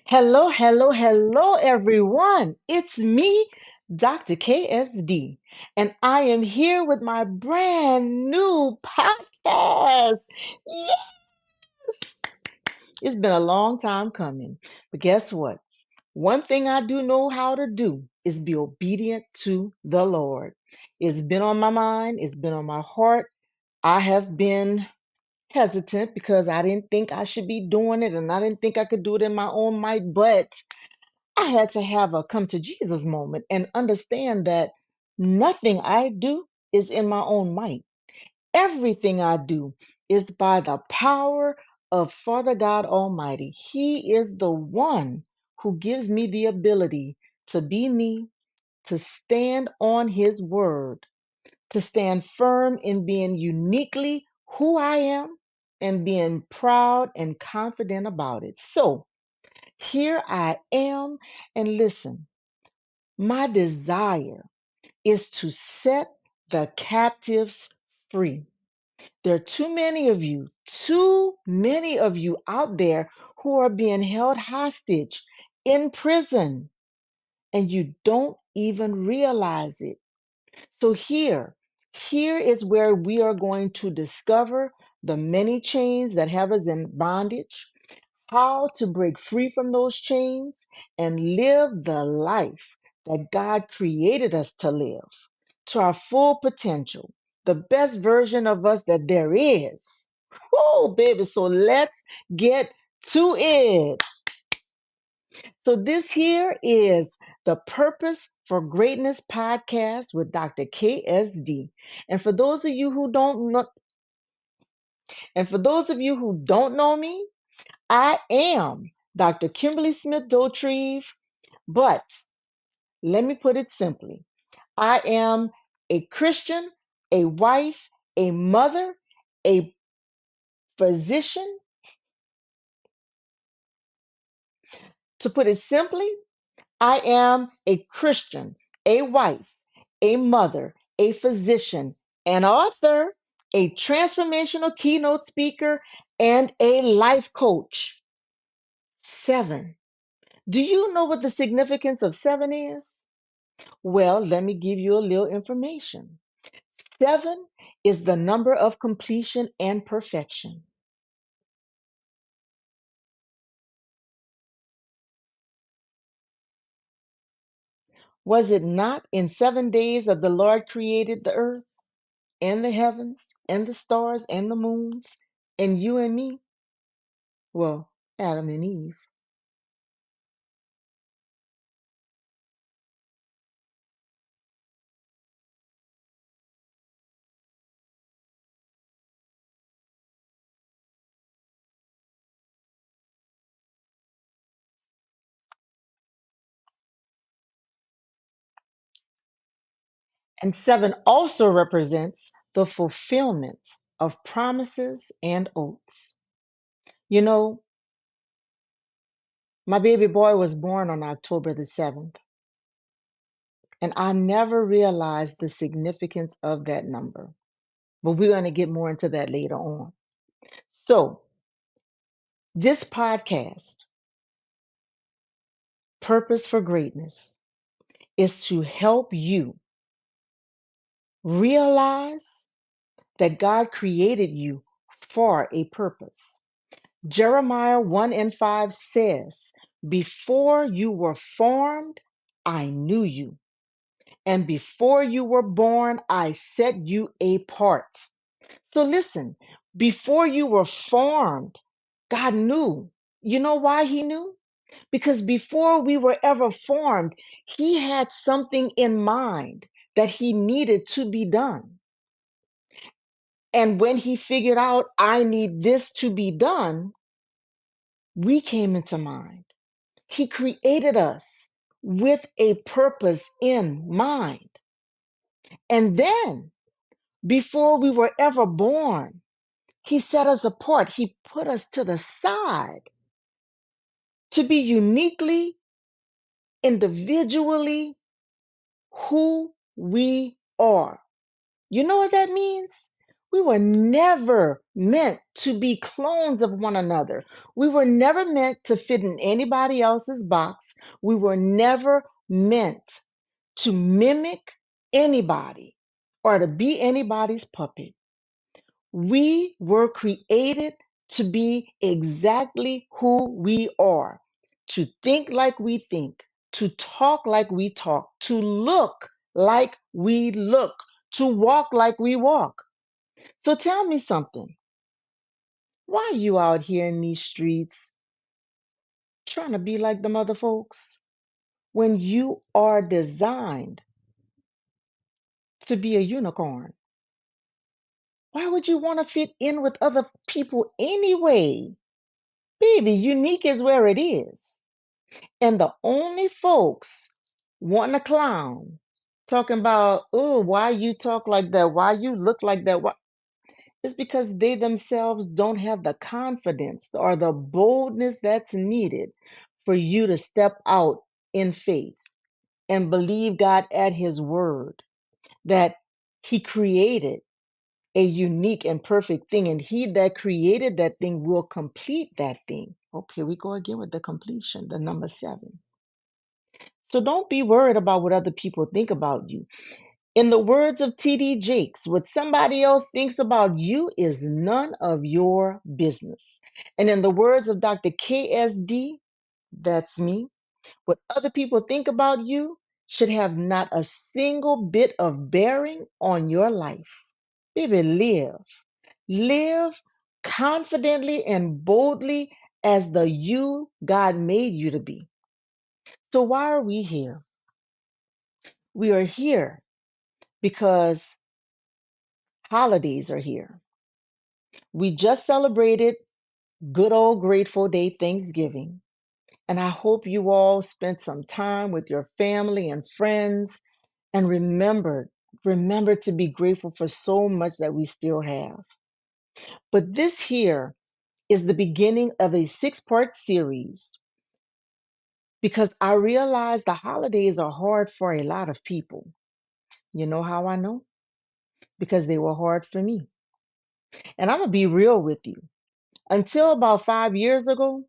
Hello, hello, hello, everyone. It's me, Dr. KSD, and I am here with my brand new podcast. Yes, it's been a long time coming, but guess what? One thing I do know how to do is be obedient to the Lord. It's been on my mind, it's been on my heart. I have been hesitant because I didn't think I should be doing it and I didn't think I could do it in my own might, but I had to have a come to Jesus moment and understand that nothing I do is in my own might. Everything I do is by the power of Father God Almighty. He is the one who gives me the ability to be me, to stand on His word, to stand firm in being uniquely who I am and being proud and confident about it. So, here I am. And listen, my desire is to set the captives free. There are too many of you out there who are being held hostage in prison, and you don't even realize it. So here is where we are going to discover the many chains that have us in bondage, how to break free from those chains and live the life that God created us to live to our full potential, the best version of us that there is. Oh, baby. So let's get to it. So, this here is the Purpose for Greatness podcast with Dr. KSD. And for those of you who don't know, and for those of you who don't know me, I am Dr. Kimberly Smith Dotrieve, but let me put it simply. I am a Christian, a wife, a mother, a physician. To put it simply, I am a Christian, a wife, a mother, a physician, an author, a transformational keynote speaker, and a life coach. Seven. Do you know what the significance of seven is? Well, let me give you a little information. Seven is the number of completion and perfection. Was it not in 7 days that the Lord created the earth and the heavens and the stars and the moons and you and me? Well, Adam and Eve. And seven also represents the fulfillment of promises and oaths. You know, my baby boy was born on October the 7th, and I never realized the significance of that number. But we're going to get more into that later on. So, this podcast, Purpose for Greatness, is to help you realize that God created you for a purpose. Jeremiah 1 and 5 says, "Before you were formed, I knew you. And before you were born, I set you apart." So listen, before you were formed, God knew. You know why He knew? Because before we were ever formed, He had something in mind that He needed to be done. And when He figured out, I need this to be done, we came into mind. He created us with a purpose in mind. And then, before we were ever born, He set us apart. He put us to the side to be uniquely, individually who we are. You know what that means? We were never meant to be clones of one another. We were never meant to fit in anybody else's box. We were never meant to mimic anybody or to be anybody's puppet. We were created to be exactly who we are, to think like we think, to talk like we talk, to look like we look, to walk like we walk. So tell me something. Why are you out here in these streets trying to be like them other folks when you are designed to be a unicorn? Why would you want to fit in with other people anyway? Baby, unique is where it is. And the only folks wanting a clown, talking about, oh, why you talk like that? Why you look like that? Why? It's because they themselves don't have the confidence or the boldness that's needed for you to step out in faith and believe God at His word that He created a unique and perfect thing, and He that created that thing will complete that thing. Oh, here we go again with the completion, the number 7. So don't be worried about what other people think about you. In the words of T.D. Jakes, what somebody else thinks about you is none of your business. And in the words of Dr. KSD, that's me, what other people think about you should have not a single bit of bearing on your life. Baby, live. Live confidently and boldly as the you God made you to be. So, why are we here? We are here because holidays are here. We just celebrated good old grateful day Thanksgiving. And I hope you all spent some time with your family and friends and remember to be grateful for so much that we still have. But this here is the beginning of a 6-part series because I realize the holidays are hard for a lot of people. You know how I know? Because they were hard for me. And I'm going to be real with you. Until about 5 years ago,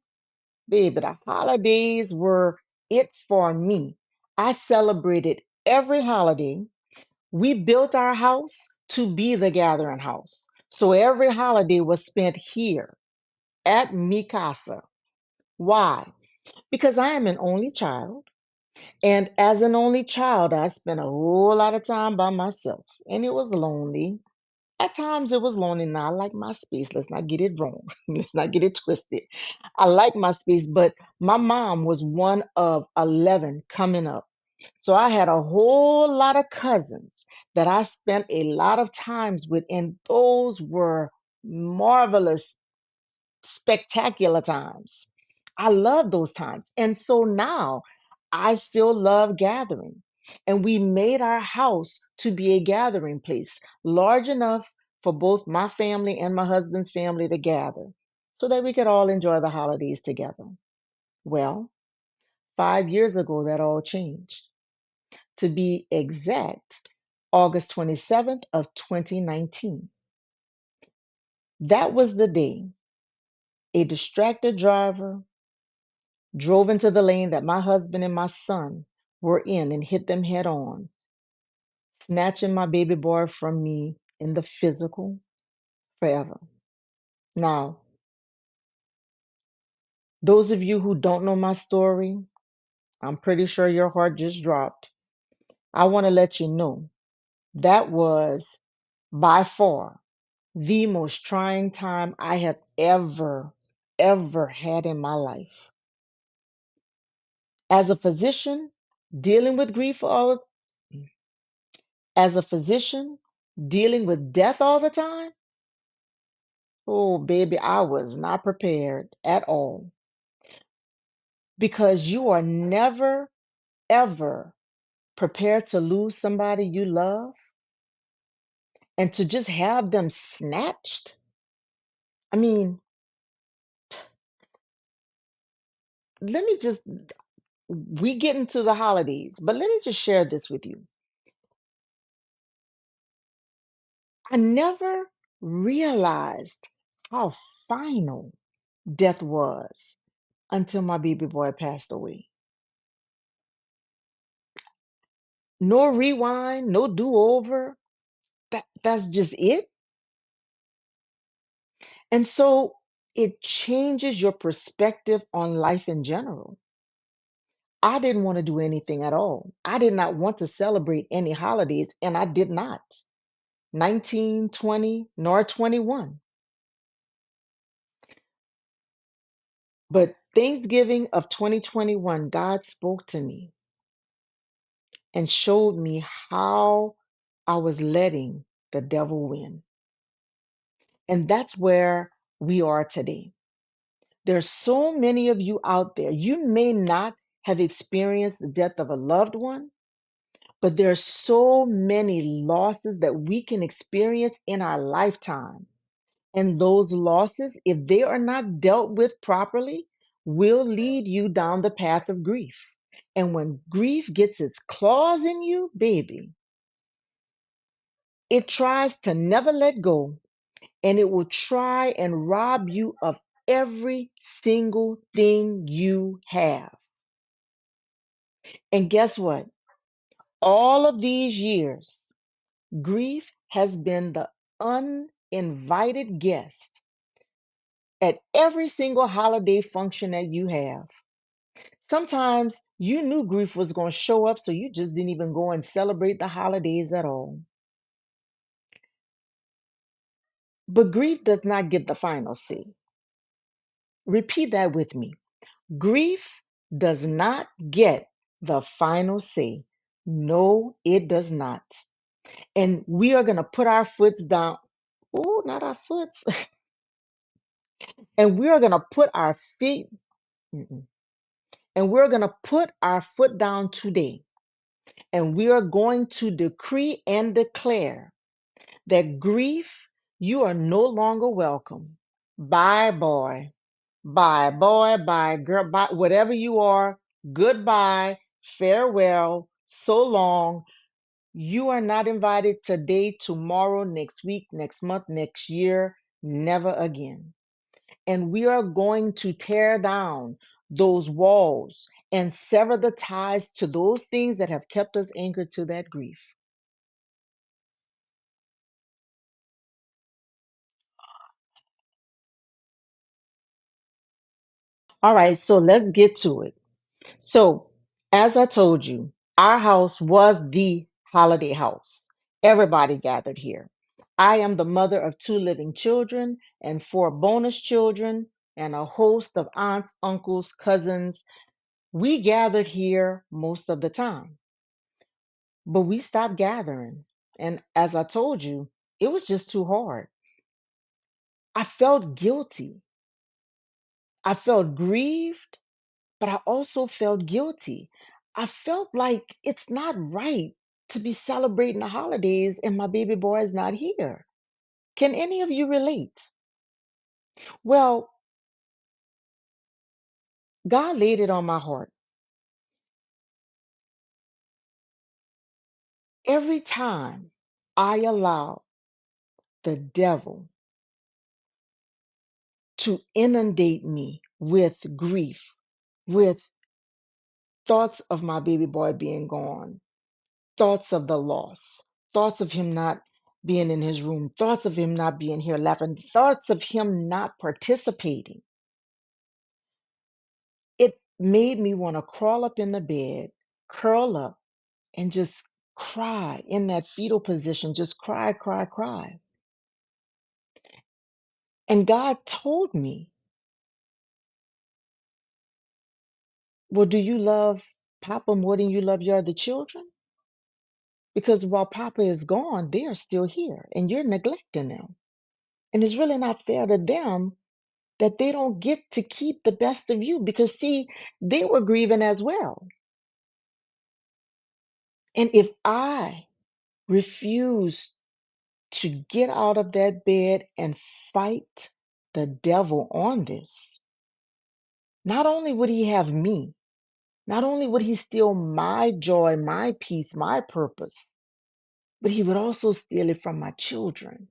baby, the holidays were it for me. I celebrated every holiday. We built our house to be the gathering house. So every holiday was spent here at Mikasa. Why? Because I am an only child. And as an only child, I spent a whole lot of time by myself. And it was lonely. At times it was lonely. Now I like my space. Let's not get it wrong. Let's not get it twisted. I like my space, but my mom was one of 11 coming up. So I had a whole lot of cousins that I spent a lot of times with, and those were marvelous, spectacular times. I love those times. And so now I still love gathering. And we made our house to be a gathering place, large enough for both my family and my husband's family to gather so that we could all enjoy the holidays together. Well, 5 years ago, that all changed. To be exact, August 27th of 2019. That was the day a distracted driver drove into the lane that my husband and my son were in and hit them head on, snatching my baby boy from me in the physical forever. Now, those of you who don't know my story, I'm pretty sure your heart just dropped. I want to let you know that was by far the most trying time I have ever had in my life. As a physician, dealing with grief all as a physician, dealing with death all the time, oh, baby, I was not prepared at all because you are never, ever prepared to lose somebody you love and to just have them snatched. I mean, let me just, we get into the holidays, but let me just share this with you. I never realized how final death was until my baby boy passed away. No rewind, no do-over. That's just it. And so it changes your perspective on life in general. I didn't want to do anything at all. I did not want to celebrate any holidays, and I did not. 19, 20, nor 21. But Thanksgiving of 2021, God spoke to me and showed me how I was letting the devil win. And that's where we are today. There's so many of you out there. You may not have experienced the death of a loved one, but there are so many losses that we can experience in our lifetime. And those losses, if they are not dealt with properly, will lead you down the path of grief. And when grief gets its claws in you, baby, it tries to never let go, and it will try and rob you of every single thing you have. And guess what? All of these years, grief has been the uninvited guest at every single holiday function that you have. Sometimes you knew grief was going to show up, so you just didn't even go and celebrate the holidays at all. But grief does not get the final say. Repeat that with me. Grief does not get the final say. No, it does not. And we are going to put our foots down. Oh, not our foots. And we are going to put our feet, mm-mm. And we're going to put our foot down today. And we are going to decree and declare that grief, you are no longer welcome. Bye, boy. Bye, boy. Bye, girl. Bye, whatever you are. Goodbye. Farewell. So long. You are not invited today, tomorrow, next week, next month, next year. Never again. And we are going to tear down those walls and sever the ties to those things that have kept us anchored to that grief. All right, so let's get to it. So, as I told you, our house was the holiday house. Everybody gathered here. I am the mother of two living children and four bonus children and a host of aunts, uncles, cousins. We gathered here most of the time, but we stopped gathering. And as I told you, it was just too hard. I felt guilty. I felt grieved, but I also felt guilty. I felt like it's not right to be celebrating the holidays and my baby boy is not here. Can any of you relate? Well, God laid it on my heart. Every time I allow the devil to inundate me with grief, with thoughts of my baby boy being gone, thoughts of the loss, thoughts of him not being in his room, thoughts of him not being here laughing, thoughts of him not participating. It made me want to crawl up in the bed, curl up, and just cry in that fetal position, just cry, cry, cry. And God told me, well, do you love Papa more than you love your other children? Because while Papa is gone, they are still here and you're neglecting them. And it's really not fair to them that they don't get to keep the best of you because, see, they were grieving as well. And if I refuse to get out of that bed and fight the devil on this, not only would he have me, not only would he steal my joy, my peace, my purpose, but he would also steal it from my children.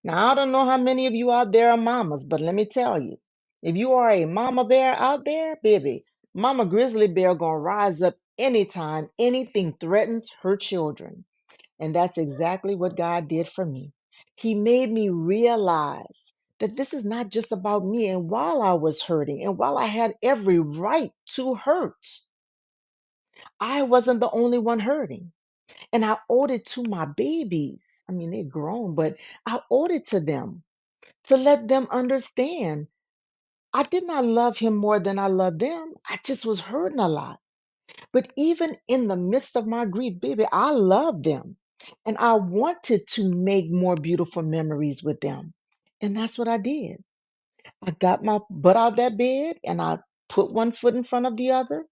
Now, I don't know how many of you out there are mamas, but let me tell you, if you are a mama bear out there, baby, mama grizzly bear gonna rise up anytime anything threatens her children. And that's exactly what God did for me. He made me realize that this is not just about me. And while I was hurting and while I had every right to hurt, I wasn't the only one hurting. And I owed it to my babies. I mean, they're grown, but I owed it to them to let them understand I did not love him more than I loved them. I just was hurting a lot. But even in the midst of my grief, baby, I love them. And I wanted to make more beautiful memories with them. And that's what I did. I got my butt out of that bed and I put one foot in front of the other.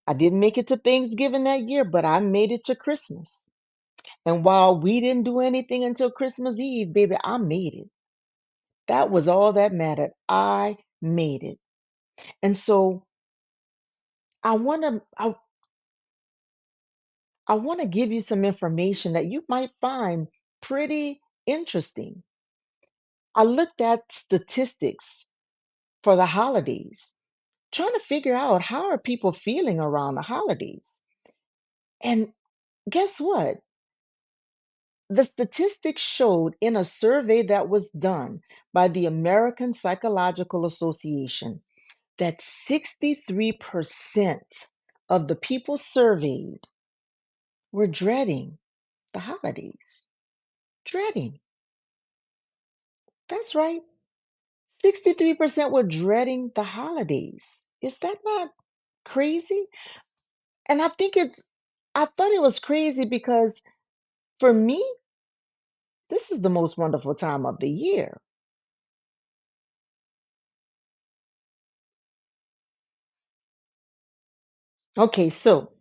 I didn't make it to Thanksgiving that year, but I made it to Christmas. And while we didn't do anything until Christmas Eve, baby, I made it. That was all that mattered. I made it. And so I want to I want to give you some information that you might find pretty interesting. I looked at statistics for the holidays, trying to figure out how are people feeling around the holidays. And guess what? The statistics showed in a survey that was done by the American Psychological Association that 63% of the people surveyed were dreading the holidays. Dreading. That's right. 63% were dreading the holidays. Is that not crazy? And I thought it was crazy because for me, this is the most wonderful time of the year. Okay, so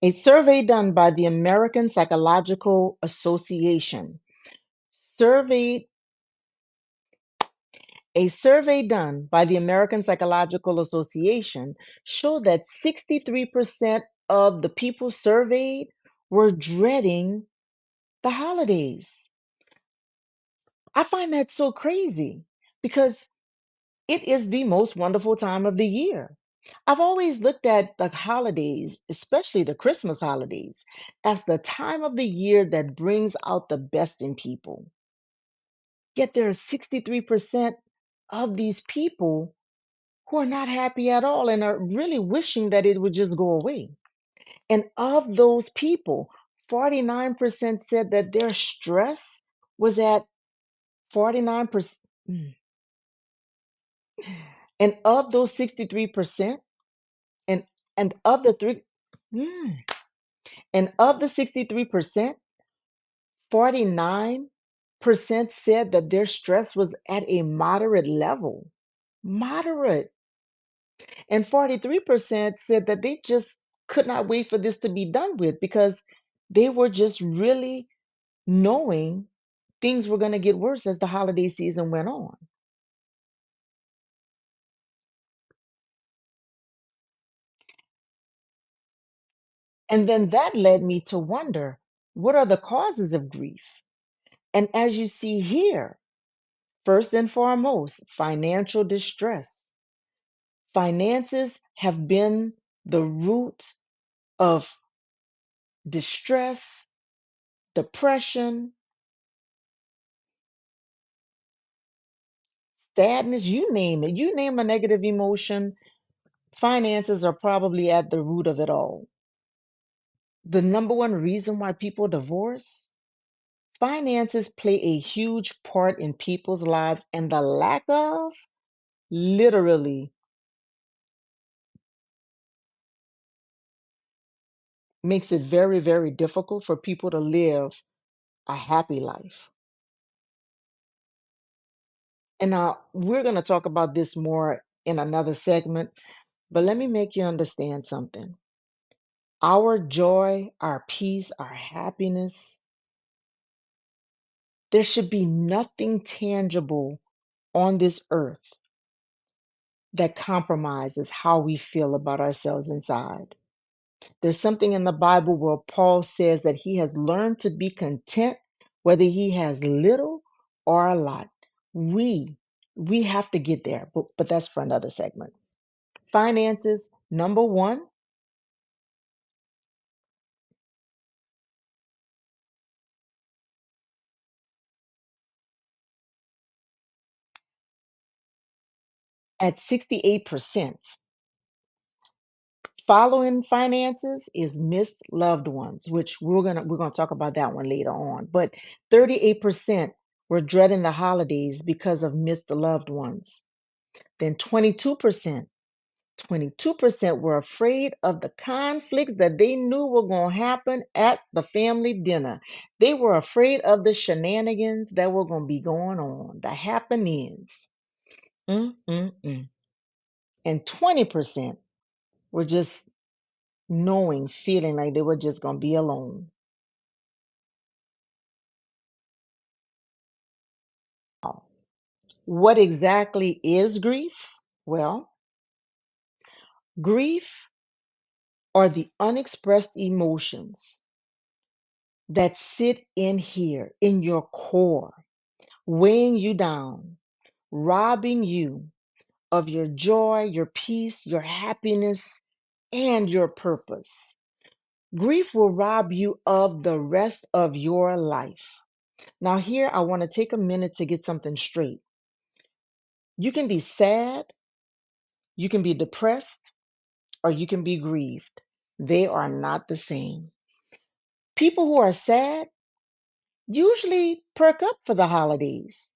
a survey done by the American Psychological Association surveyed A survey done by the American Psychological Association showed that 63% of the people surveyed were dreading the holidays. I find that so crazy because it is the most wonderful time of the year. I've always looked at the holidays, especially the Christmas holidays, as the time of the year that brings out the best in people. Yet there are 63% of these people who are not happy at all and are really wishing that it would just go away. And of those people, 49% said that their stress was at 49%. Mm. And of those 63%, and and of the three, mm, and of the 63%, 49% said that their stress was at a moderate level. Moderate. And 43% said that they just could not wait for this to be done with because they were just really knowing things were going to get worse as the holiday season went on. And then that led me to wonder, what are the causes of grief? And as you see here, first and foremost, financial distress. Finances have been the root of distress, depression, sadness, you name it. You name a negative emotion, finances are probably at the root of it all. The number one reason why people divorce, finances play a huge part in people's lives, and the lack of literally makes it very, very difficult for people to live a happy life. And now we're going to talk about this more in another segment, but let me make you understand something. Our joy, our peace, our happiness, there should be nothing tangible on this earth that compromises how we feel about ourselves inside. There's something in the Bible where Paul says that he has learned to be content whether he has little or a lot. We we have to get there, but that's for another segment. Finances, number one, at 68%. Following finances is missed loved ones, which we're gonna talk about that one later on. But 38% were dreading the holidays because of missed loved ones. Then 22% were afraid of the conflicts that they knew were going to happen at the family dinner. They were afraid of the shenanigans that were going to be going on, the happenings. Mm. And 20% were just knowing, feeling like they were just going to be alone. What exactly is grief? Well, grief are the unexpressed emotions that sit in here, in your core, weighing you down, robbing you of your joy, your peace, your happiness, and your purpose. Grief will rob you of the rest of your life. Now, here I want to take a minute to get something straight. You can be sad, you can be depressed, or you can be grieved. They are not the same. People who are sad usually perk up for the holidays.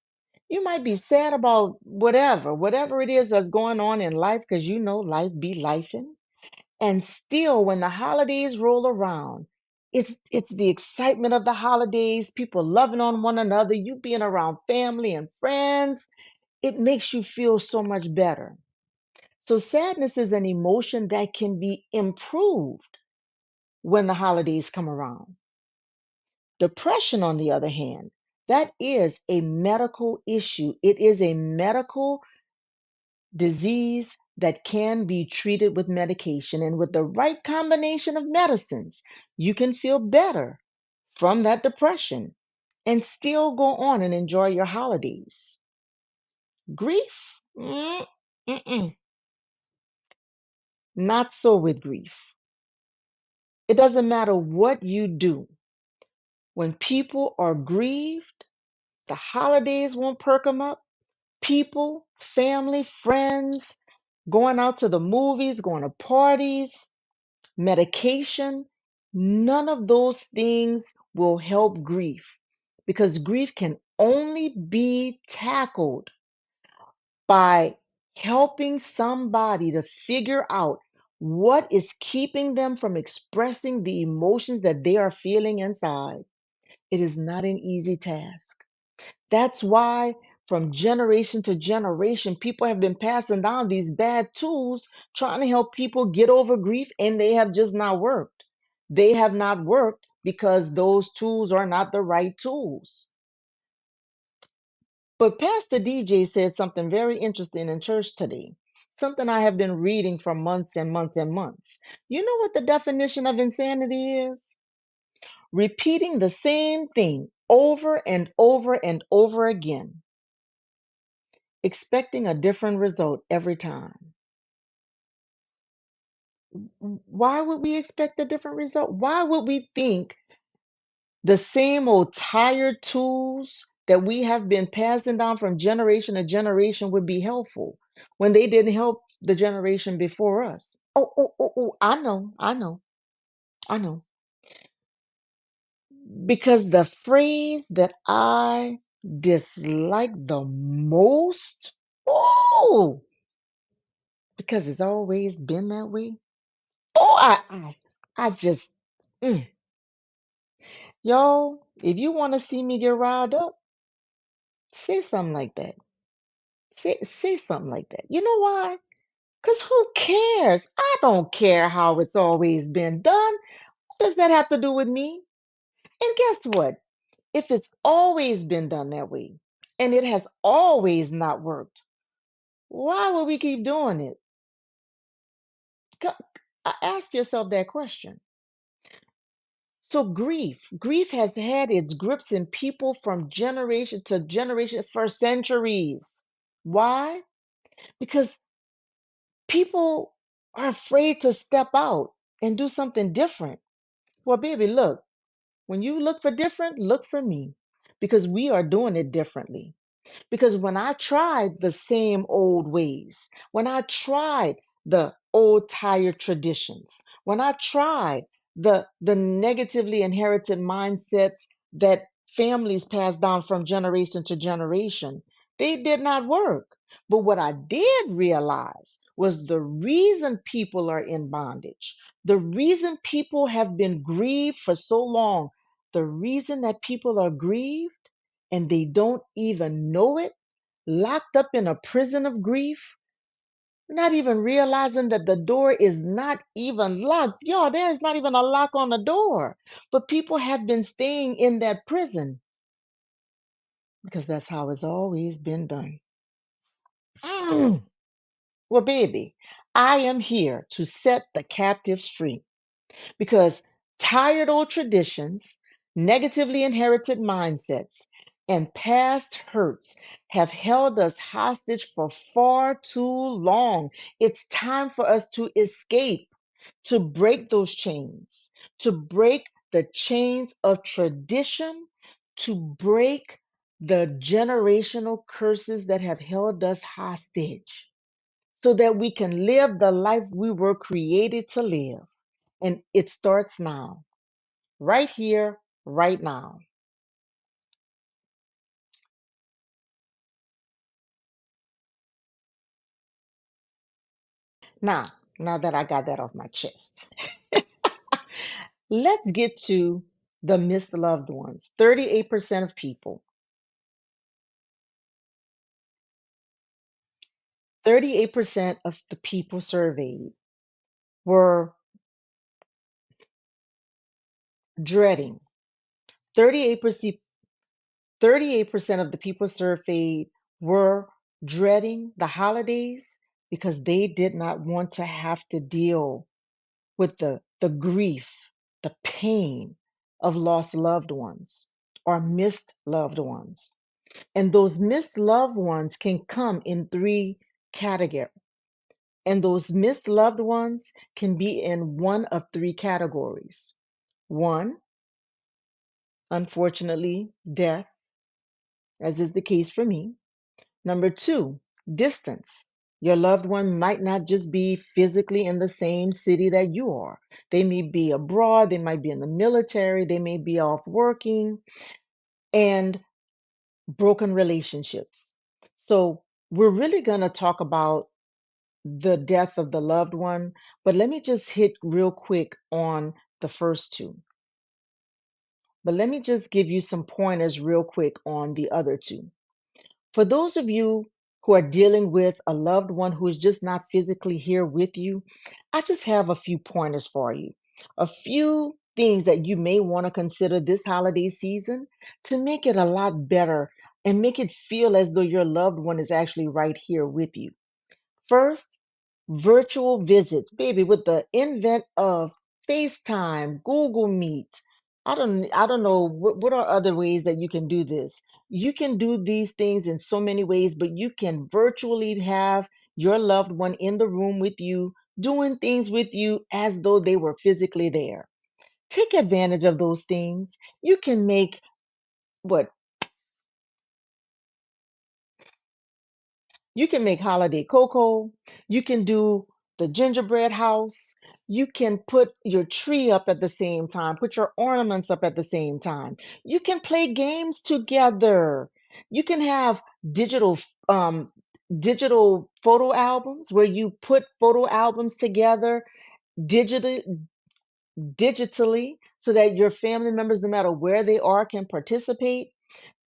You might be sad about whatever it is that's going on in life, because you know life be lifing. And still, when the holidays roll around, it's the excitement of the holidays, people loving on one another, you being around family and friends. It makes you feel so much better. So sadness is an emotion that can be improved when the holidays come around. Depression, on the other hand, that is a medical issue. It is a medical disease that can be treated with medication. And with the right combination of medicines, you can feel better from that depression and still go on and enjoy your holidays. Grief? Mm-mm. Not so with grief. It doesn't matter what you do. When people are grieved, the holidays won't perk them up. People, family, friends, going out to the movies, going to parties, medication, none of those things will help grief, because grief can only be tackled by helping somebody to figure out what is keeping them from expressing the emotions that they are feeling inside. It is not an easy task. That's why from generation to generation, people have been passing down these bad tools trying to help people get over grief, and they have just not worked. They have not worked because those tools are not the right tools. But Pastor DJ said something very interesting in church today, something I have been reading for months and months and months. You know what the definition of insanity is? Repeating the same thing over and over and over again, expecting a different result every time. Why would we expect a different result? Why would we think the same old tired tools that we have been passing down from generation to generation would be helpful when they didn't help the generation before us? Oh, I know. Because the phrase that I dislike the most, oh, because it's always been that way. Oh, I just, mm. Y'all, if you want to see me get riled up, say something like that. Say something like that. You know why? Because who cares? I don't care how it's always been done. What does that have to do with me? And guess what? If it's always been done that way and it has always not worked, why would we keep doing it? Ask yourself that question. So grief has had its grips in people from generation to generation for centuries. Why? Because people are afraid to step out and do something different. Well, baby, look, when you look for different, look for me because we are doing it differently. Because when I tried the same old ways, when I tried the old tired traditions, when I tried the negatively inherited mindsets that families pass down from generation to generation, they did not work. But what I did realize was the reason people are in bondage, the reason people have been grieved for so long, the reason that people are grieved and they don't even know it, locked up in a prison of grief, not even realizing that the door is not even locked. Y'all, there is not even a lock on the door. But people have been staying in that prison because that's how it's always been done. Mm. Well, baby, I am here to set the captives free. Because tired old traditions, negatively inherited mindsets, and past hurts have held us hostage for far too long. It's time for us to escape, to break those chains, to break the chains of tradition, to break the generational curses that have held us hostage so that we can live the life we were created to live. And it starts now, right here, right now. Now, now that I got that off my chest, let's get to the misloved ones. 38% of people, 38% of the people surveyed were dreading. 38%, 38% of the people surveyed were dreading the holidays because they did not want to have to deal with the grief, the pain of lost loved ones or missed loved ones. And those missed loved ones can come in three categories. And those missed loved ones can be in one of three categories. One, unfortunately, death, as is the case for me. Number two, distance. Your loved one might not just be physically in the same city that you are. They may be abroad, they might be in the military, they may be off working, and broken relationships. So, we're really going to talk about the death of the loved one, but let me just hit real quick on the first two. But let me just give you some pointers real quick on the other two. For those of you who are dealing with a loved one who is just not physically here with you, I just have a few pointers for you. A few things that you may want to consider this holiday season to make it a lot better and make it feel as though your loved one is actually right here with you. First, virtual visits, baby, with the invent of FaceTime, Google Meet. I don't know what are other ways that you can do this. You can do these things in so many ways, but you can virtually have your loved one in the room with you, doing things with you as though they were physically there. Take advantage of those things. You can make what You can make holiday cocoa. You can do the gingerbread house. You can put your tree up at the same time, put your ornaments up at the same time. You can play games together. You can have digital digital photo albums where you put photo albums together digitally digitally so that your family members, no matter where they are, can participate.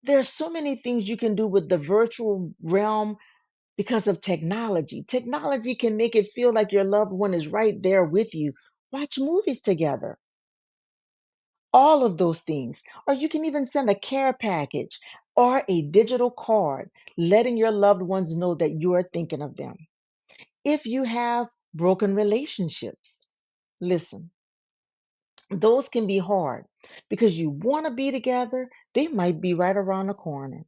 There's so many things you can do with the virtual realm because of technology. Technology can make it feel like your loved one is right there with you. Watch movies together. All of those things. Or you can even send a care package or a digital card letting your loved ones know that you are thinking of them. If you have broken relationships, listen, Those can be hard because you want to be together. They might be right around the corner,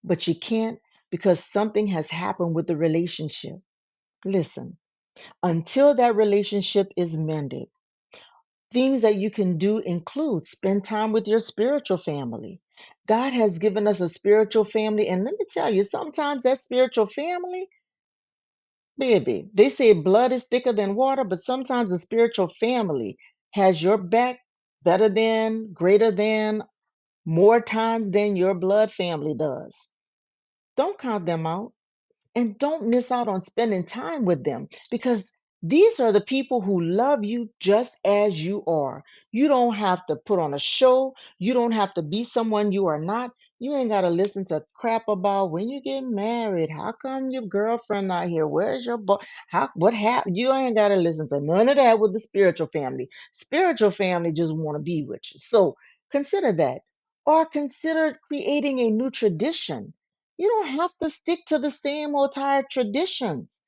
but you can't because something has happened with the relationship. Listen, until that relationship is mended, things that you can do include spend time with your spiritual family. God has given us a spiritual family, and let me tell you, sometimes that spiritual family, baby, they say blood is thicker than water, but sometimes the spiritual family has your back better than, greater than, more times than your blood family does. Don't count them out. And don't miss out on spending time with them because these are the people who love you just as you are. You don't have to put on a show. You don't have to be someone you are not. You ain't got to listen to crap about when you get married. How come your girlfriend not here? Where's your boy? How what happened? You ain't got to listen to none of that with the spiritual family. Spiritual family just want to be with you. So consider that. Or consider creating a new tradition. You don't have to stick to the same old tired traditions.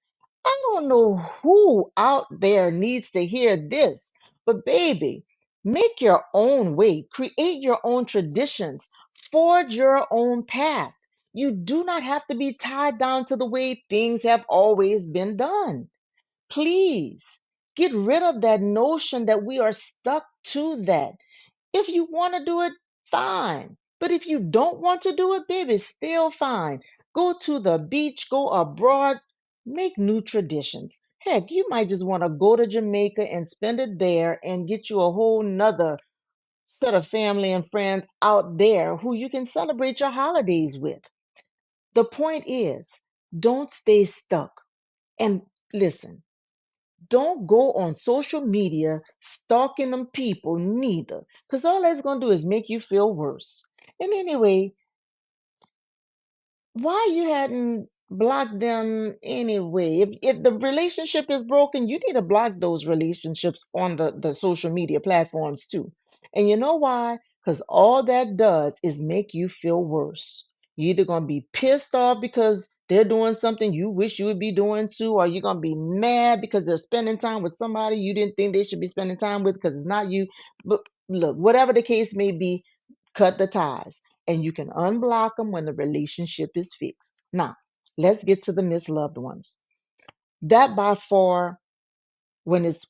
I don't know who out there needs to hear this, but baby, make your own way, create your own traditions, forge your own path. You do not have to be tied down to the way things have always been done. Please get rid of that notion that we are stuck to that. If you want to do it, fine. But if you don't want to do it, baby, still fine. Go to the beach, go abroad, make new traditions. Heck, you might just want to go to Jamaica and spend it there and get you a whole nother set of family and friends out there who you can celebrate your holidays with. The point is, don't stay stuck. And listen, don't go on social media stalking them people neither, because all that's going to do is make you feel worse. And anyway, why you hadn't blocked them anyway? If the relationship is broken, you need to block those relationships on the social media platforms too. And you know why? Because all that does is make you feel worse. You're either gonna be pissed off because they're doing something you wish you would be doing too, or you're gonna be mad because they're spending time with somebody you didn't think they should be spending time with because it's not you. But look, whatever the case may be, cut the ties and you can unblock them when the relationship is fixed. Now, let's get to the misloved ones. That by far, when it's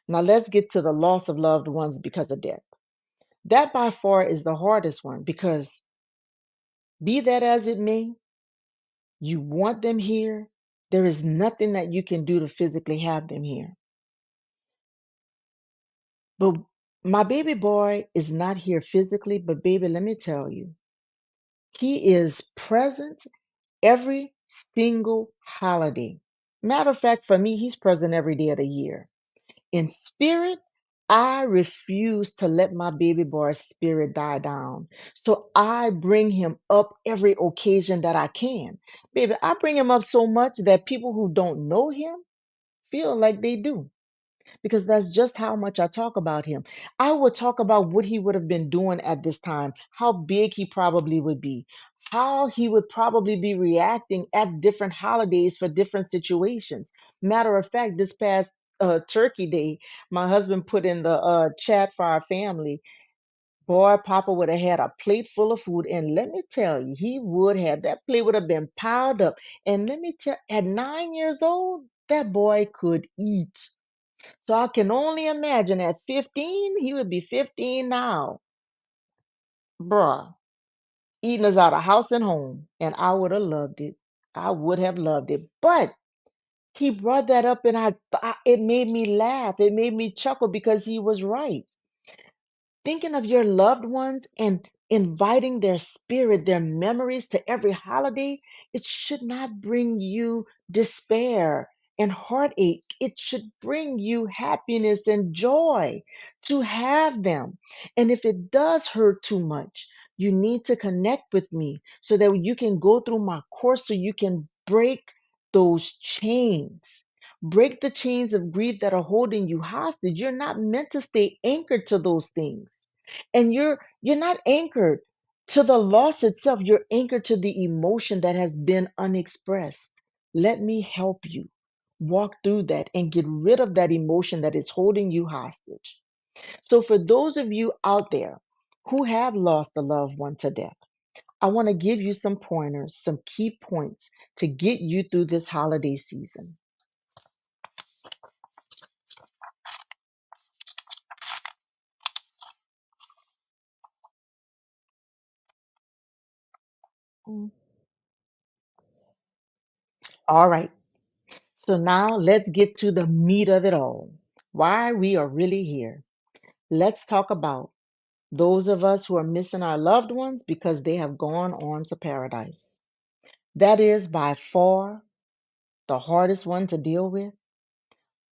now, let's get to the loss of loved ones because of death. That by far is the hardest one because, be that as it may, you want them here. There is nothing that you can do to physically have them here. But my baby boy is not here physically, but baby, let me tell you, he is present every single holiday. Matter of fact, for me, he's present every day of the year. In spirit, I refuse to let my baby boy's spirit die down. So I bring him up every occasion that I can. Baby, I bring him up so much that people who don't know him feel like they do because that's just how much I talk about him. I would talk about what he would have been doing at this time, how big he probably would be, how he would probably be reacting at different holidays for different situations. Matter of fact, this past Turkey Day, my husband put in the chat for our family. Boy, Papa would have had a plate full of food, and let me tell you, he would have. That plate would have been piled up. And let me tell, at 9 years old, that boy could eat. So I can only imagine at 15, he would be 15 now. Bruh, eating us out of house and home. And I would have loved it. I would have loved it. But he brought that up and it made me laugh. It made me chuckle because he was right. Thinking of your loved ones and inviting their spirit, their memories to every holiday, it should not bring you despair and heartache. It should bring you happiness and joy to have them. And if it does hurt too much, you need to connect with me so that you can go through my course so you can break those chains. Break the chains of grief that are holding you hostage. You're not meant to stay anchored to those things. And you're not anchored to the loss itself. You're anchored to the emotion that has been unexpressed. Let me help you walk through that and get rid of that emotion that is holding you hostage. So, for those of you out there who have lost a loved one to death, I want to give you some pointers, some key points to get you through this holiday season. Mm. All right. So now let's get to the meat of it all. Why we are really here. Let's talk about those of us who are missing our loved ones because they have gone on to paradise. That is by far the hardest one to deal with.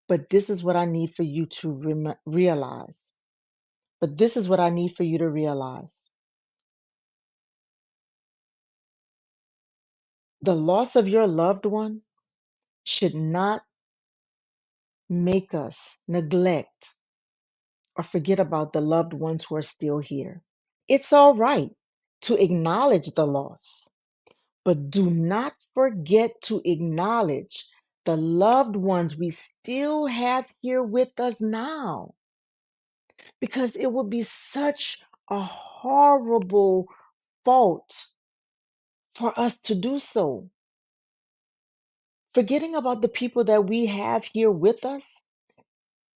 But this is what I need for you to realize. But this is what I need for you to realize. The loss of your loved one should not make us neglect or forget about the loved ones who are still here. It's all right to acknowledge the loss, but do not forget to acknowledge the loved ones we still have here with us now, because it would be such a horrible fault for us to do so. Forgetting about the people that we have here with us,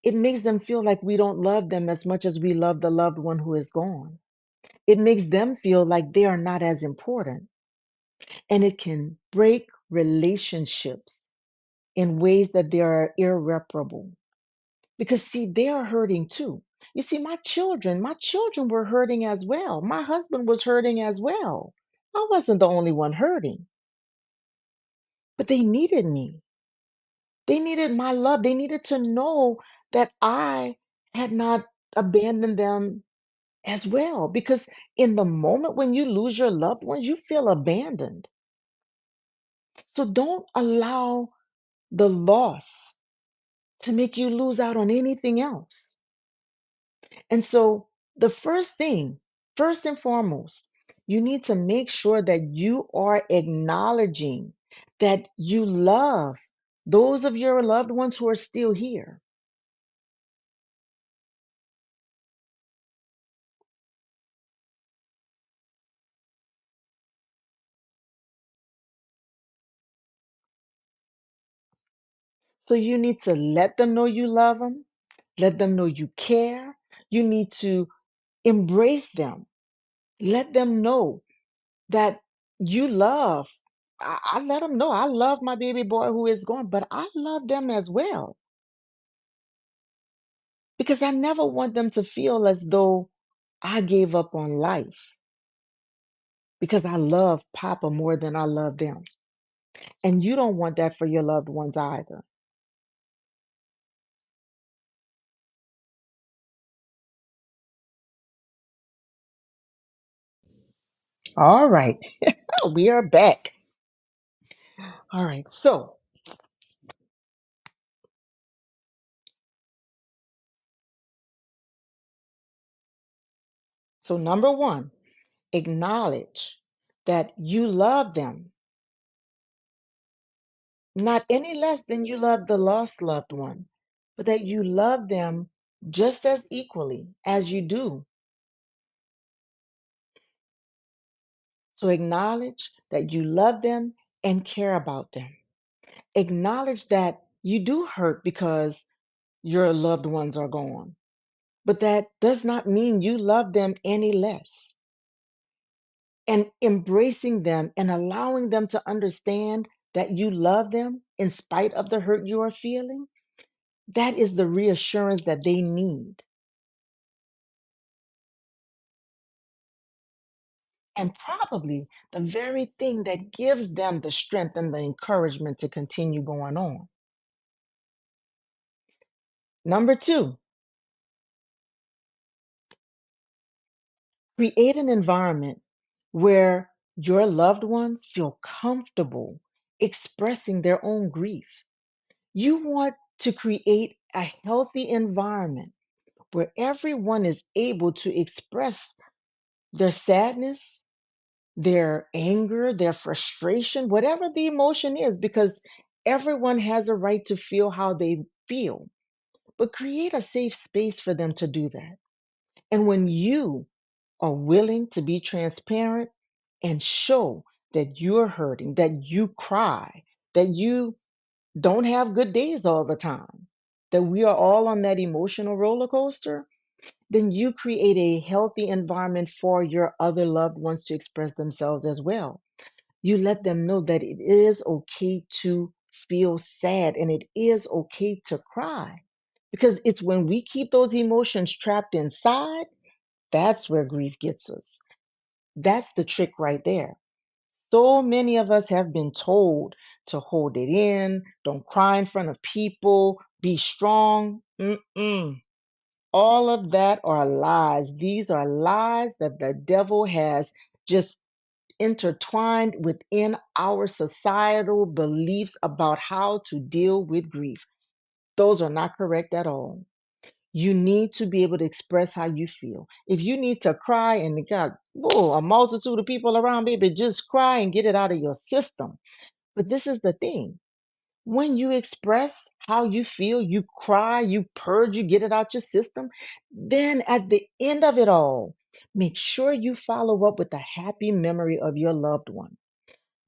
it makes them feel like we don't love them as much as we love the loved one who is gone. It makes them feel like they are not as important. And it can break relationships in ways that they are irreparable. Because, see, they are hurting too. You see, my children were hurting as well. My husband was hurting as well. I wasn't the only one hurting, but they needed me. They needed my love. They needed to know that I had not abandoned them as well. Because in the moment when you lose your loved ones, you feel abandoned. So don't allow the loss to make you lose out on anything else. And so, the first thing, first and foremost, you need to make sure that you are acknowledging that you love those of your loved ones who are still here. So, you need to let them know you love them, let them know you care. You need to embrace them, let them know that you love. I let them know I love my baby boy who is gone, but I love them as well, because I never want them to feel as though I gave up on life because I love Papa more than I love them. And you don't want that for your loved ones either. All right, we are back. All right, so number one, acknowledge that you love them, not any less than you love the lost loved one, but that you love them just as equally as you do. So acknowledge that you love them and care about them. Acknowledge that you do hurt because your loved ones are gone, but that does not mean you love them any less. And embracing them and allowing them to understand that you love them in spite of the hurt you are feeling, that is the reassurance that they need. And probably the very thing that gives them the strength and the encouragement to continue going on. Number two, create an environment where your loved ones feel comfortable expressing their own grief. You want to create a healthy environment where everyone is able to express their sadness, their anger, their frustration, whatever the emotion is, because everyone has a right to feel how they feel. but create a safe space for them to do that. And when you are willing to be transparent and show that you're hurting, that you cry, that you don't have good days all the time, that we are all on that emotional roller coaster, then you create a healthy environment for your other loved ones to express themselves as well. You let them know that it is okay to feel sad and it is okay to cry. Because it's when we keep those emotions trapped inside, that's where grief gets us. That's the trick right there. So many of us have been told to hold it in, don't cry in front of people, be strong. Mm-mm. All of that are lies. These are lies that the devil has just intertwined within our societal beliefs about how to deal with grief. Those are not correct at all. You need to be able to express how you feel. If you need to cry and you got a multitude of people around, baby, just cry and get it out of your system. But this is the thing. When you express how you feel, you cry, you purge, you get it out your system, then at the end of it all, make sure you follow up with a happy memory of your loved one.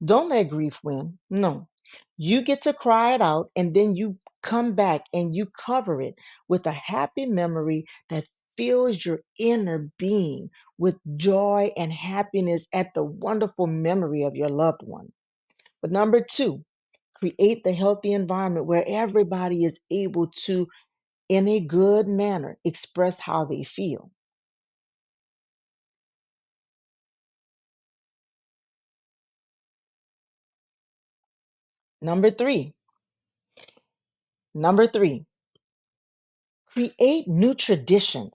Don't let grief win. No. You get to cry it out and then you come back and you cover it with a happy memory that fills your inner being with joy and happiness at the wonderful memory of your loved one. But number two, create the healthy environment where everybody is able to, in a good manner, express how they feel. Number three, number three, create new traditions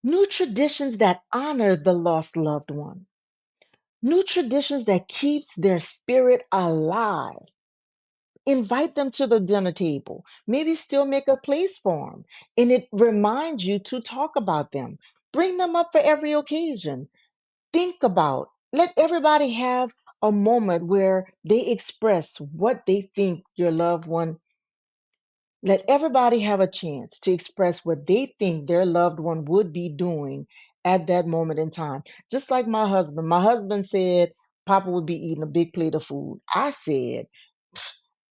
that honor the lost loved one, new traditions that keeps their spirit alive. Invite them to the dinner table. Maybe still make a place for them. And it reminds you to talk about them. Bring them up for every occasion. Think about, let everybody have a moment where they express what they think your loved one, let everybody have a chance to express what they think their loved one would be doing at that moment in time. Just like my husband said Papa would be eating a big plate of food. I said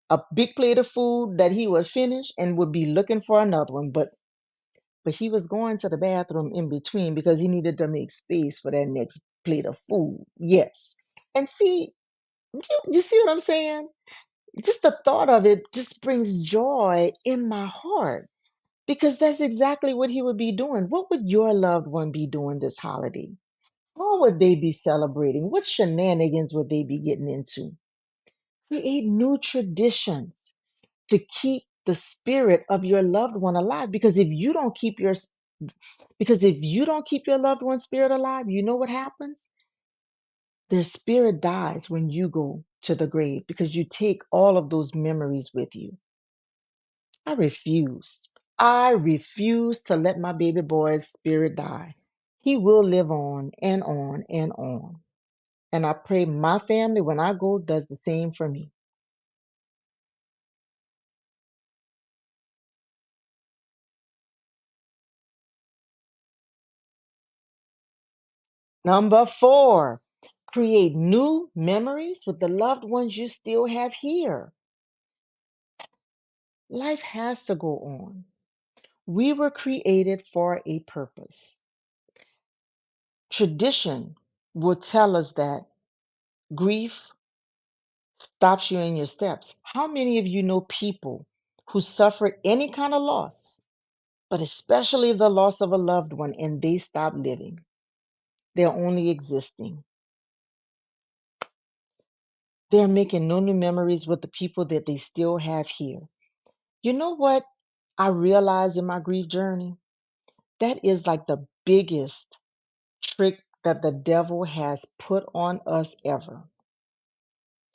a big plate of food that he would finish and would be looking for another one, but he was going to the bathroom in between because he needed to make space for that next plate of food. Yes. And see, you see what I'm saying? Just the thought of it just brings joy in my heart because that's exactly what he would be doing. What would your loved one be doing this holiday? How would they be celebrating? What shenanigans would they be getting into? Create new traditions to keep the spirit of your loved one alive because if you don't keep your loved one's spirit alive, you know what happens? Their spirit dies when you go to the grave because you take all of those memories with you. I refuse. I refuse to let my baby boy's spirit die. He will live on and on and on. And I pray my family, when I go, does the same for me. Number four, create new memories with the loved ones you still have here. Life has to go on. We were created for a purpose. Tradition will tell us that grief stops you in your steps. How many of you know people who suffer any kind of loss, but especially the loss of a loved one, and they stop living? They're only existing. They're making no new memories with the people that they still have here. You know what I realized in my grief journey? That is like the biggest trick that the devil has put on us ever.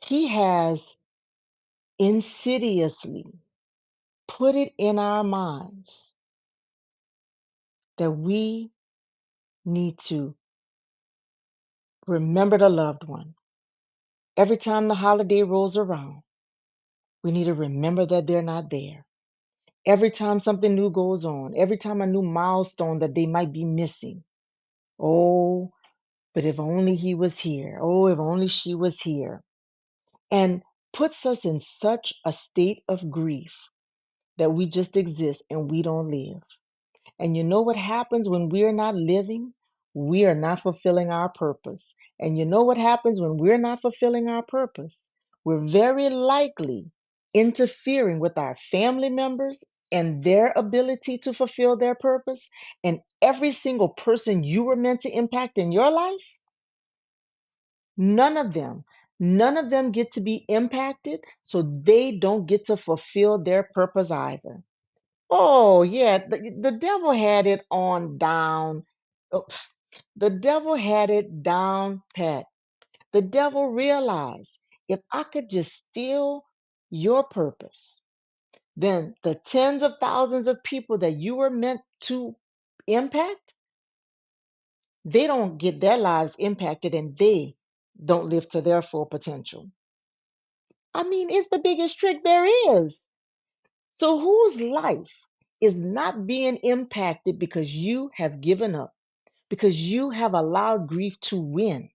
He has insidiously put it in our minds that we need to remember the loved one. Every time the holiday rolls around, we need to remember that they're not there. Every time something new goes on, every time a new milestone that they might be missing. Oh, but if only he was here. Oh, if only she was here. And puts us in such a state of grief that we just exist and we don't live. And you know what happens when we're not living? We are not fulfilling our purpose. And you know what happens when we're not fulfilling our purpose? We're very likely interfering with our family members and their ability to fulfill their purpose. And every single person you were meant to impact in your life, none of them, none of them get to be impacted, so they don't get to fulfill their purpose either. Oh, yeah, the devil had it on down. Oh, the devil had it down pat. The devil realized if I could just steal your purpose, then the tens of thousands of people that you were meant to impact, they don't get their lives impacted and they don't live to their full potential. I mean, it's the biggest trick there is. So, whose life is not being impacted because you have given up, because you have allowed grief to win,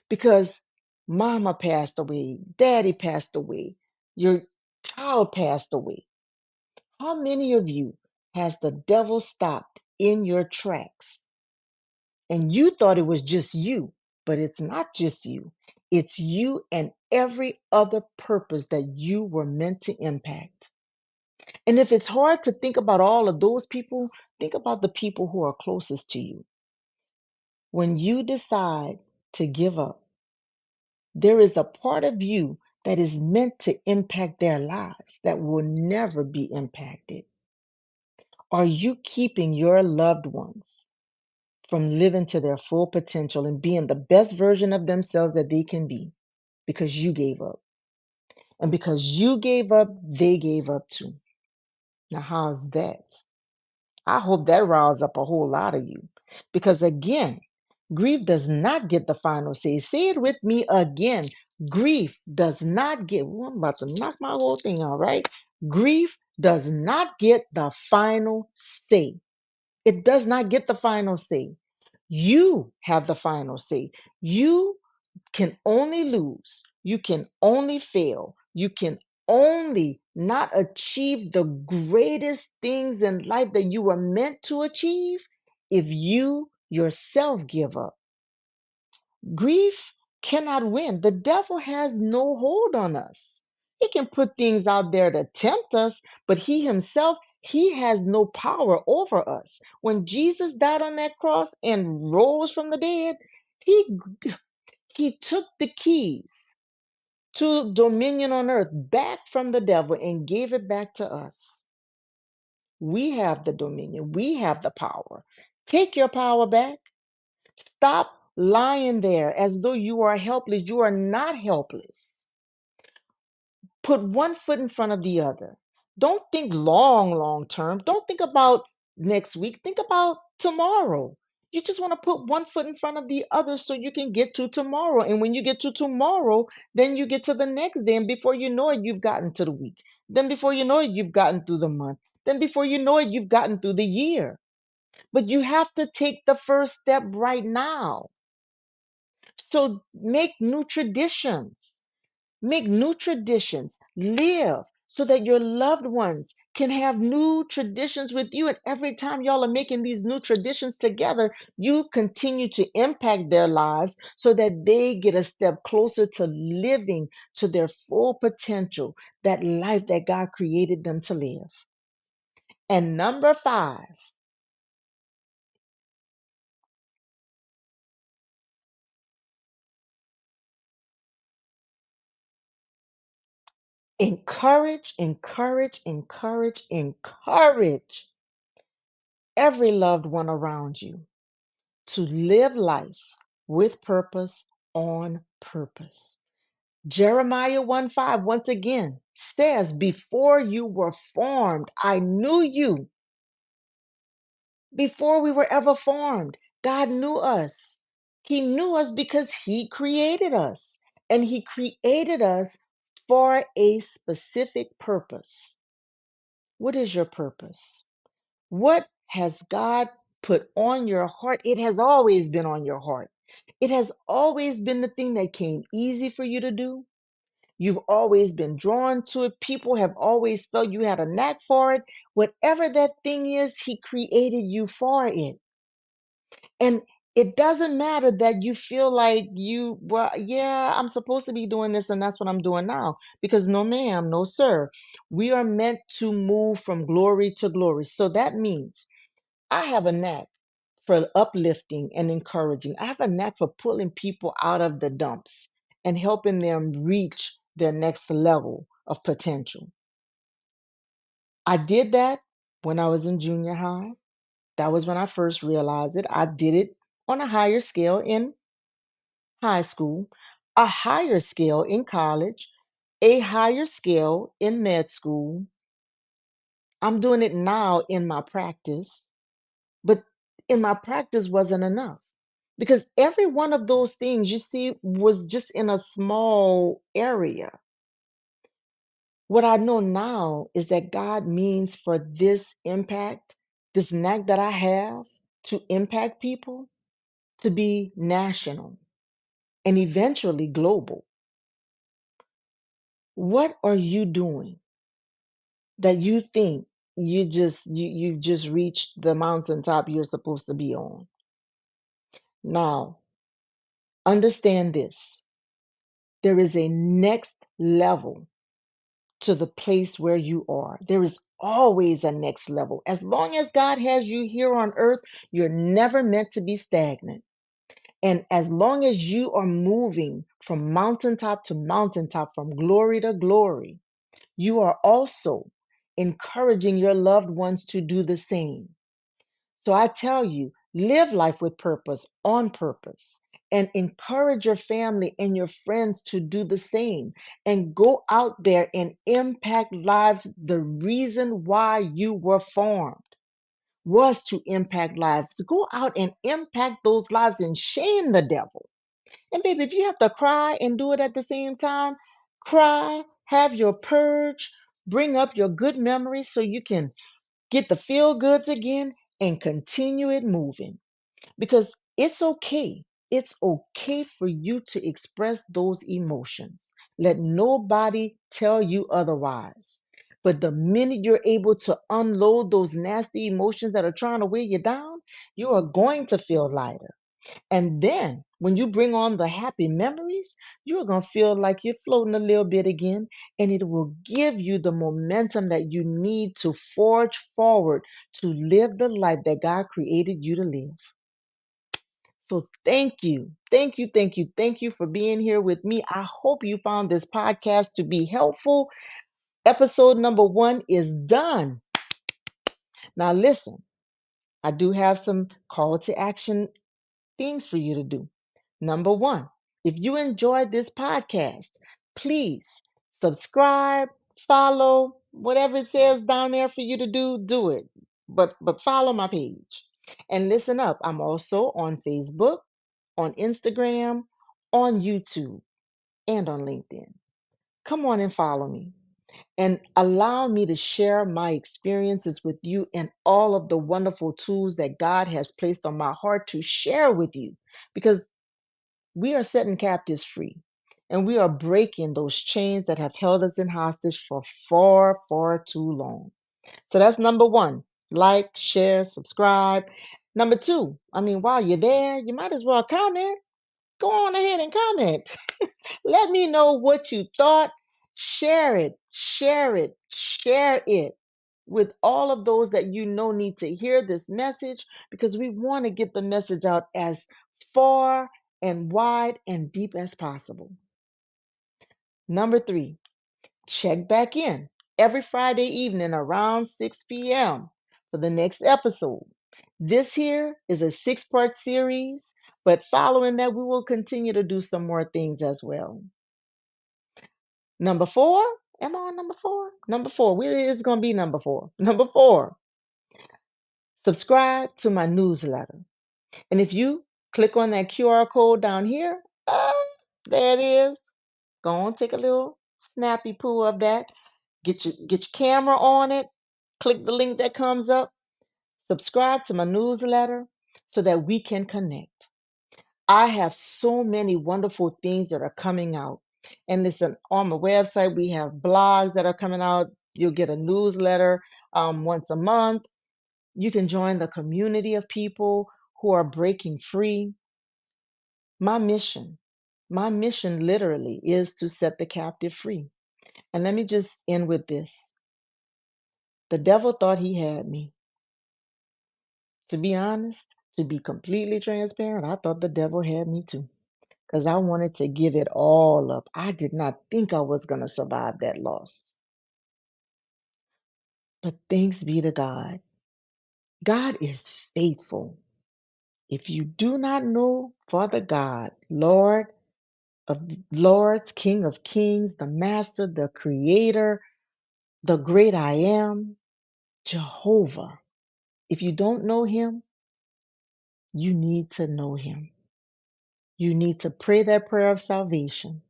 because mama passed away, daddy passed away, your child passed away? How many of you has the devil stopped in your tracks and you thought it was just you, but it's not just you. It's you and every other purpose that you were meant to impact. And if it's hard to think about all of those people, think about the people who are closest to you. When you decide to give up, there is a part of you that is meant to impact their lives that will never be impacted. Are you keeping your loved ones from living to their full potential and being the best version of themselves that they can be because you gave up? And because you gave up, they gave up too. Now, how's that? I hope that riles up a whole lot of you. Because again, grief does not get the final say. Say it with me again. Grief does not get, ooh, I'm about to knock my whole thing out, right? Grief does not get the final say. It does not get the final say. You have the final say. You can only lose, you can only fail, you can only not achieve the greatest things in life that you were meant to achieve if you yourself give up. Grief cannot win. The devil has no hold on us. He can put things out there to tempt us, but he himself, he has no power over us. When Jesus died on that cross and rose from the dead, he he took the keys to dominion on earth back from the devil and gave it back to us. We have the dominion, we have the power. Take your power back. Stop lying there as though you are helpless. You are not helpless. Put one foot in front of the other. Don't think long term. Don't think about next week. Think about tomorrow. You just want to put one foot in front of the other so you can get to tomorrow. And when you get to tomorrow, then you get to the next day. And before you know it, you've gotten to the week. Then before you know it, you've gotten through the month. Then before you know it, you've gotten through the year. But you have to take the first step right now. So make new traditions. Make new traditions. Live so that your loved ones can have new traditions with you. And every time y'all are making these new traditions together, you continue to impact their lives so that they get a step closer to living to their full potential, that life that God created them to live. And number 5, encourage every loved one around you to live life with purpose, on purpose. Jeremiah 1:5 once again says, before you were formed, I knew you. Before we were ever formed, God knew us. He knew us because He created us. And He created us for a specific purpose. What is your purpose? What has God put on your heart? It has always been on your heart. It has always been the thing that came easy for you to do. You've always been drawn to it. People have always felt you had a knack for it. Whatever that thing is, He created you for it. And it doesn't matter that you feel like well, yeah, I'm supposed to be doing this and that's what I'm doing now. Because no, ma'am, no, sir. We are meant to move from glory to glory. So that means I have a knack for uplifting and encouraging. I have a knack for pulling people out of the dumps and helping them reach their next level of potential. I did that when I was in junior high. That was when I first realized it. I did it on a higher scale in high school, a higher scale in college, a higher scale in med school. I'm doing it now in my practice, but in my practice wasn't enough because every one of those things you see was just in a small area. What I know now is that God means for this impact, this knack that I have to impact people, to be national and eventually global. What are you doing that you think you've just reached the mountaintop you're supposed to be on? Now, understand this. There is a next level to the place where you are. There is always a next level. As long as God has you here on earth, you're never meant to be stagnant. And as long as you are moving from mountaintop to mountaintop, from glory to glory, you are also encouraging your loved ones to do the same. So I tell you, live life with purpose, on purpose, and encourage your family and your friends to do the same and go out there and impact lives. The reason why you were formed was to impact lives. Go out and impact those lives and shame the devil. And baby, if you have to cry and do it at the same time, cry, have your purge, bring up your good memories so you can get the feel goods again and continue it moving because it's okay. It's okay for you to express those emotions. Let nobody tell you otherwise. But the minute you're able to unload those nasty emotions that are trying to weigh you down, you are going to feel lighter. And then when you bring on the happy memories, you're going to feel like you're floating a little bit again, and it will give you the momentum that you need to forge forward to live the life that God created you to live. So thank you. Thank you. Thank you. Thank you for being here with me. I hope you found this podcast to be helpful. Episode number 1 is done. Now, listen, I do have some call to action things for you to do. Number 1, if you enjoyed this podcast, please subscribe, follow, whatever it says down there for you to do, do it. But follow my page. And listen up, I'm also on Facebook, on Instagram, on YouTube, and on LinkedIn. Come on and follow me and allow me to share my experiences with you and all of the wonderful tools that God has placed on my heart to share with you because we are setting captives free and we are breaking those chains that have held us in hostage for far, far too long. So that's number 1. Like, share, subscribe. Number 2, I mean, while you're there, you might as well comment. Go on ahead and comment. Let me know what you thought. Share it, share it, share it with all of those that you know need to hear this message because we want to get the message out as far and wide and deep as possible. Number 3, check back in every Friday evening around 6 p.m. for the next episode. This here is a 6-part series, but following that, we will continue to do some more things as well. Number 4, am I on number 4? Number 4, it's going to be number 4. Number 4, subscribe to my newsletter. And if you click on that QR code down here, there it is. Go on, take a little snappy poo of that. Get your camera on it Click the link that comes up, subscribe to my newsletter so that we can connect. I have so many wonderful things that are coming out. And listen, on my website, we have blogs that are coming out. You'll get a newsletter once a month. You can join the community of people who are breaking free. My mission, my mission literally is to set the captive free. And let me just end with this. The devil thought he had me. To be honest, to be completely transparent, I thought the devil had me too. Because I wanted to give it all up. I did not think I was going to survive that loss. But thanks be to God. God is faithful. If you do not know Father God, Lord of Lords, King of Kings, the Master, the Creator, the great I am, Jehovah, if you don't know Him, you need to know Him. You need to pray that prayer of salvation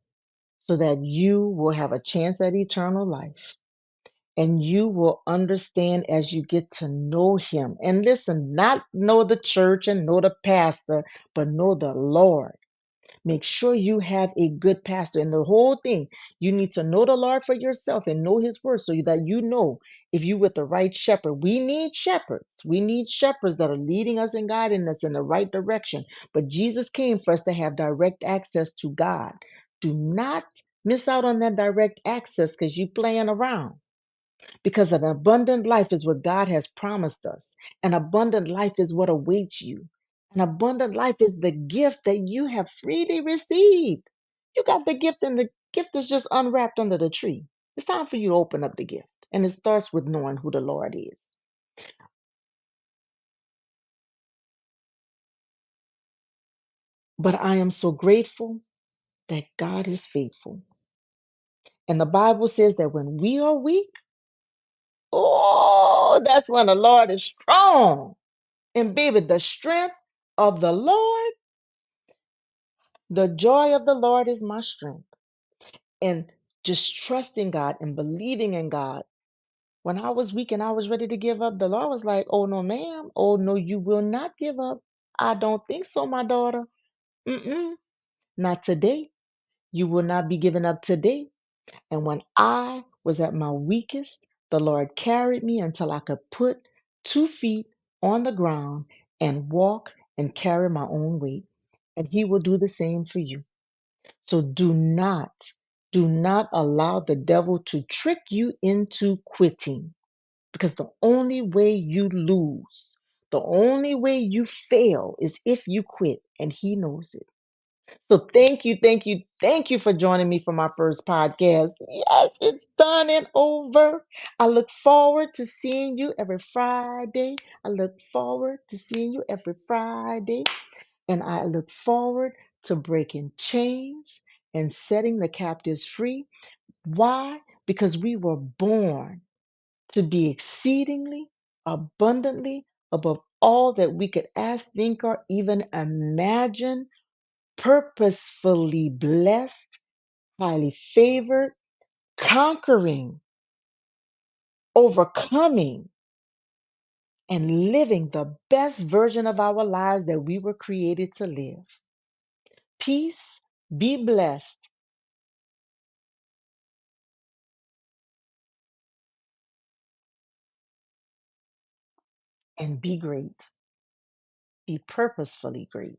so that you will have a chance at eternal life. And you will understand as you get to know Him. And listen, not know the church and know the pastor, but know the Lord. Make sure you have a good pastor. And the whole thing, you need to know the Lord for yourself and know His word so that you know if you're with the right shepherd. We need shepherds. We need shepherds that are leading us and guiding us in the right direction. But Jesus came for us to have direct access to God. Do not miss out on that direct access because you're playing around. Because an abundant life is what God has promised us. An abundant life is what awaits you. An abundant life is the gift that you have freely received. You got the gift, and the gift is just unwrapped under the tree. It's time for you to open up the gift. And it starts with knowing who the Lord is. But I am so grateful that God is faithful. And the Bible says that when we are weak, oh, that's when the Lord is strong. And baby, the strength of the Lord, the joy of the Lord is my strength. And just trusting God and believing in God. When I was weak and I was ready to give up, the Lord was like, oh, no, ma'am. Oh, no, you will not give up. I don't think so, my daughter. Mm-mm. Not today. You will not be giving up today. And when I was at my weakest, the Lord carried me until I could put 2 feet on the ground and walk and carry my own weight. And He will do the same for you. So do not allow the devil to trick you into quitting, because the only way you lose, the only way you fail is if you quit, and He knows it. So thank you for joining me for my first podcast. Yes, it's done and over. I look forward to seeing you every Friday. I look forward to seeing you every Friday. And I look forward to breaking chains and setting the captives free. Why? Because we were born to be exceedingly, abundantly, above all that we could ask, think, or even imagine, purposefully blessed, highly favored, conquering, overcoming, and living the best version of our lives that we were created to live. Peace, be blessed, and be great. Be purposefully great.